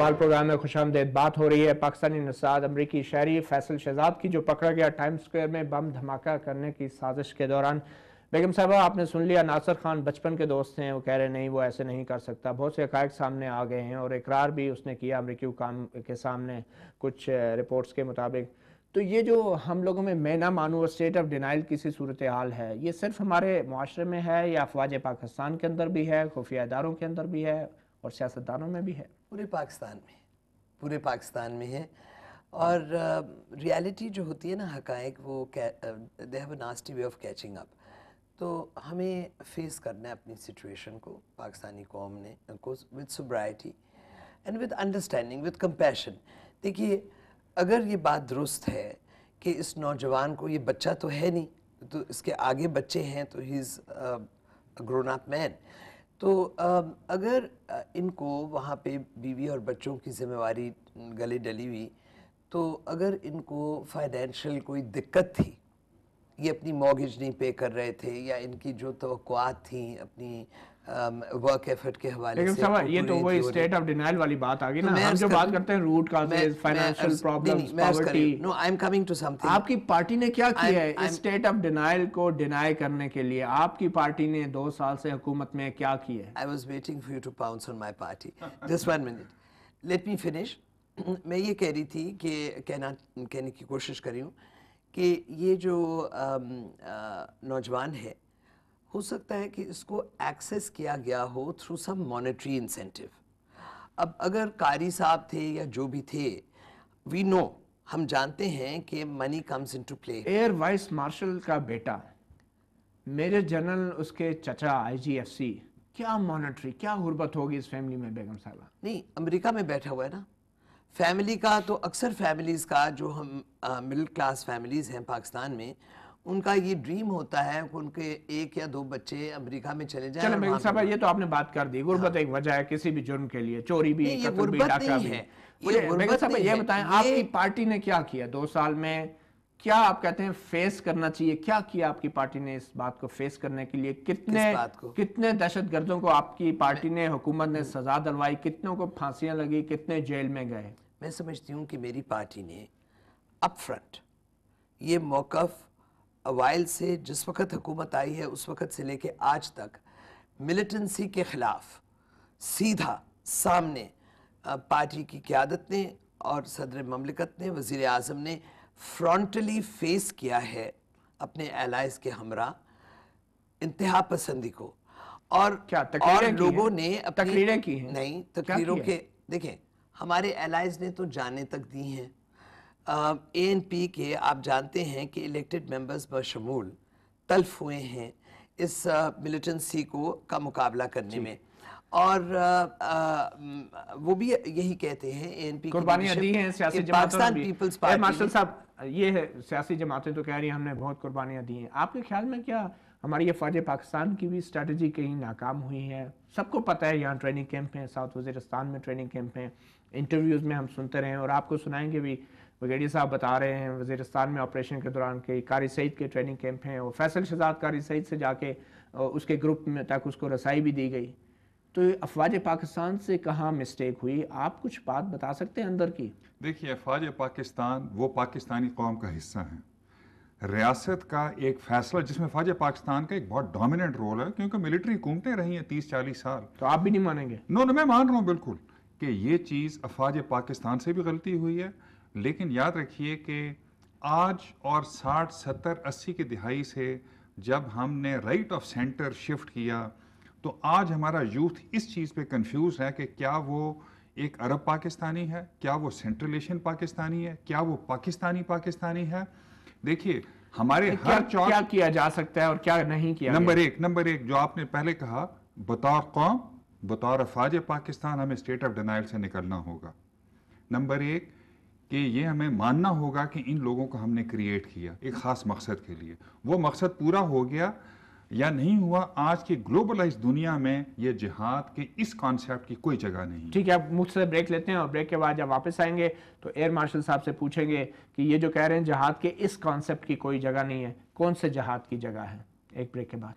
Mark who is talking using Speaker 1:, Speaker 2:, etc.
Speaker 1: सवाल प्रोग्राम में खुशामदीद। बात हो रही है पाकिस्तानी नसाद अमरीकी शहरी फैसल शहजाद की, जो पकड़ा गया टाइम स्क्वायर में बम धमाका करने की साजिश के दौरान। बेगम साहबा, आपने सुन लिया, नासिर खान बचपन के दोस्त हैं, वो कह रहे नहीं वो ऐसे नहीं कर सकता। बहुत से हक़ाइक़ सामने आ गए हैं और इकरार भी उसने किया अमरीकी हुकाम के सामने कुछ रिपोर्ट्स के मुताबिक। तो ये जो हम लोगों में मैं ना मानूँ स्टेट ऑफ डिनाइल की सी सूरत हाल है, ये सिर्फ हमारे मुआशरे में है या अफवाज पाकिस्तान के अंदर भी है, खुफिया इदारों के अंदर भी है और सियासतदानों में भी है?
Speaker 2: पूरे पाकिस्तान में है। और रियलिटी जो होती है ना, हक़ाइक़, वो they have a nasty way of catching up. तो हमें फेस करना है अपनी सिचुएशन को, पाकिस्तानी कौम ने को, with sobriety and with understanding, with compassion. देखिए, अगर ये बात दुरुस्त है कि इस नौजवान को, ये बच्चा तो है नहीं, तो इसके आगे बच्चे हैं, तो he is a grown up man. तो अगर इनको वहाँ पे बीवी और बच्चों की ज़िम्मेवारी गले डली हुई, तो अगर इनको फाइनेंशियल कोई दिक्कत थी, ये अपनी मॉर्गेज नहीं पे कर रहे थे, या इनकी जो तवक्कुआत थी अपनी वर्क एफर्ट के हवाले से,
Speaker 1: ये तो वही स्टेट ऑफ डिनाइल वाली बात आ गई ना। हम जो बात करते हैं root causes, financial problems, poverty.
Speaker 2: No, I am coming to something.
Speaker 1: आपकी पार्टी ने क्या किया है इस स्टेट ऑफ डिनाइल को डिनाई करने के लिए? आपकी पार्टी ने 2 साल से हुकूमत में क्या किया है?
Speaker 2: I was waiting for you to pounce on my party. Just 1 minute, let me finish. मैं ये कह रही थी कि कहने की कोशिश कर रही हूँ कि ये जो नौजवान है, हो सकता है कि इसको एक्सेस किया गया हो थ्रू सम मॉनेटरी इंसेंटिव। अब अगर कारी साहब थे या जो भी थे, वी नो, हम जानते हैं कि money comes into play.
Speaker 1: Air vice marshal का बेटा, मेजर जनरल उसके चचा IGFC, क्या मॉनेटरी, क्या गुर्बत होगी इस फैमिली में बेगम साहबा?
Speaker 2: नहीं, अमेरिका में बैठा हुआ है ना। फैमिली का तो अक्सर फैमिलीज़ का, जो हम मिडिल क्लास फैमिलीज़ हैं पाकिस्तान में, उनका ये ड्रीम होता है कि उनके 1 या 2 बच्चे अमेरिका में चले जाएं।
Speaker 1: चलो बेगम साहबा, ये तो आपने बात कर दी, गुर्बत एक वजह है किसी भी जुर्म के लिए, चोरी भी, कत्ल भी, डाका भी। बेगम साहबा ये बताएं, आपकी पार्टी ने क्या किया 2 साल में? क्या आप कहते हैं फेस करना चाहिए? क्या किया आपकी पार्टी ने इस बात को फेस करने के लिए? कितने दहशतगर्दों को आपकी पार्टी ने, हुकूमत ने सजा दिलवाई? कितनों को फांसियां लगी? कितने जेल में गए?
Speaker 2: मैं समझती हूँ कि मेरी पार्टी ने अप फ्रंट ये मौक़िफ़ अवाइल से, जिस वक़्त हुकूमत आई है उस वक़्त से लेके आज तक, मिलिटेंसी के ख़िलाफ़ सीधा सामने पार्टी की क़यादत ने और सदर ममलिकत ने, वज़ीर आज़म ने फ्रंटली फेस किया है अपने एलाइज़ के हमरा इंतहा पसंदी को। और
Speaker 1: क्या
Speaker 2: और लोगों ने
Speaker 1: तकरीरें की हैं?
Speaker 2: नहीं, तकरीरों के, देखें, हमारे एलाइज़ ने तो जाने तक दी हैं। ANP के आप जानते हैं कि इलेक्टेड मेंबर्स बशमूल तल्फ हुए हैं इस मिलिटेंसी का मुकाबला करने में, और वो भी यही कहते हैं, ANP
Speaker 1: कुर्बानियां दी हैं सियासी
Speaker 2: पाकिस्तान पीपल्स पार्टी।
Speaker 1: मार्शल साहब, ये है सियासी जमातें तो कह रही हैं हमने बहुत कुर्बानियां दी हैं। आपके ख्याल में क्या हमारी अफवाज पाकिस्तान की भी स्ट्रेटजी कहीं नाकाम हुई है? सबको पता है यहाँ ट्रेनिंग कैंप हैं, साउथ वज़ीरिस्तान में ट्रेनिंग कैंप हैं, इंटरव्यूज़ में हम सुनते रहे हैं और आपको सुनाएंगे भी। ब्रिगेडियर साहब बता रहे हैं वज़ीरिस्तान में ऑपरेशन के दौरान के कारी सईद के ट्रेनिंग कैंप हैं और फैसल शहजाद कारी सईद से जाके उसके ग्रुप में तक उसको रसाई भी दी गई। तो अफवाज पाकिस्तान से कहाँ मिस्टेक हुई? आप कुछ बात बता सकते हैं अंदर की?
Speaker 3: देखिए, अफवाज पाकिस्तान वो पाकिस्तानी कौम का हिस्सा है, रियासत का एक फैसला जिसमें अफवाज पाकिस्तान का एक बहुत डोमिनेंट रोल है, क्योंकि मिलिट्री हुकूमतें रही हैं 30-40 साल।
Speaker 1: तो आप भी नहीं मानेंगे?
Speaker 3: नो, मैं मान रहा हूँ बिल्कुल कि ये चीज़ अफवाज पाकिस्तान से भी गलती हुई है। लेकिन याद रखिए कि आज और 60, 70, 80 की दिहाई से जब हमने राइट ऑफ सेंटर शिफ्ट किया, तो आज हमारा यूथ इस चीज़ पे कंफ्यूज है कि क्या वो एक अरब पाकिस्तानी है, क्या वो सेंट्रल एशियन पाकिस्तानी है, क्या वो पाकिस्तानी है। देखिए, हमारे हर
Speaker 1: क्या किया जा सकता है और क्या नहीं किया?
Speaker 3: नंबर एक जो आपने पहले कहा, बतौर कौम, बतौर अफवाज पाकिस्तान हमें स्टेट ऑफ डिनाइल से निकलना होगा। नंबर 1 कि ये हमें मानना होगा कि इन लोगों को हमने क्रिएट किया एक ख़ास मकसद के लिए। वो मकसद पूरा हो गया या नहीं हुआ, आज की ग्लोबलाइज दुनिया में ये जिहाद के इस कॉन्सेप्ट की कोई जगह नहीं।
Speaker 1: ठीक है, अब मुझसे ब्रेक लेते हैं और ब्रेक के बाद जब वापस आएंगे तो एयर मार्शल साहब से पूछेंगे कि ये जो कह रहे हैं जिहाद के इस कॉन्सेप्ट की कोई जगह नहीं है, कौन से जिहाद की जगह है? एक ब्रेक के बाद।